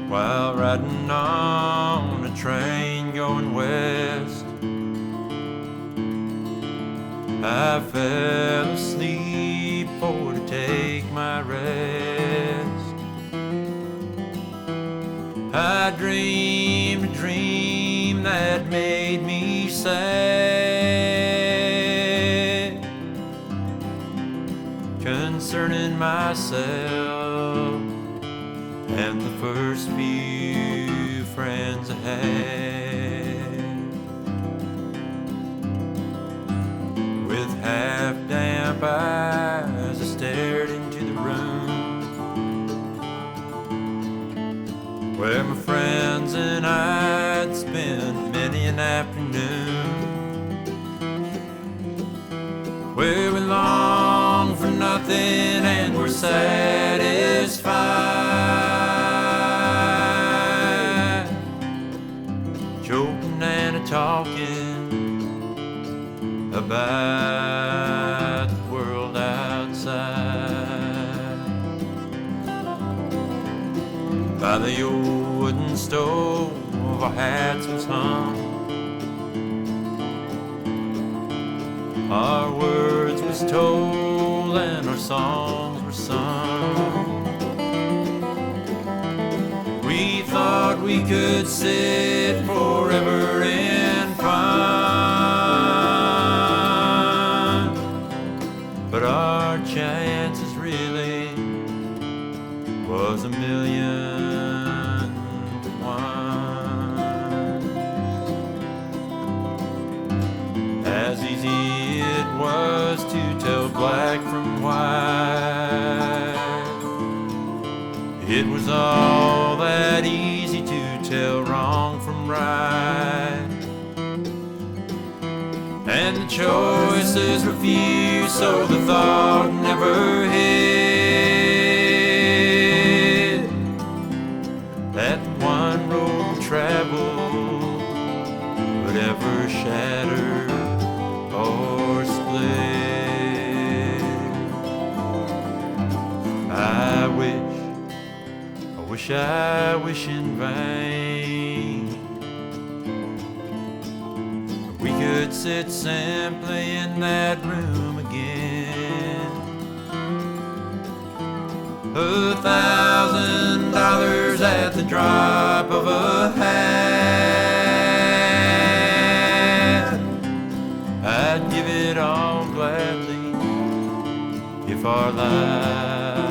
while riding on a train going west. I fell asleep for to take my rest. I dreamed a dream that made me sad concerning myself and the first few friends I had. With half-damp eyes I stared into the room where my friends and I'd spent many an afternoon, where we longed for nothing and were satisfied, joking and talking about the world outside. By the old wooden stove our hats was hung, our words was told and our songs were sung. We thought we could sit forever in fun, but our chances really was a million to one. As easy it was to tell black from white, it was all that easy to tell wrong from right. And the choices were few, so the thought never hid that one road traveled would ever shatter or split. I wish in vain we could sit simply in that room again. $1,000 at the drop of a hat, I'd give it all gladly if our lives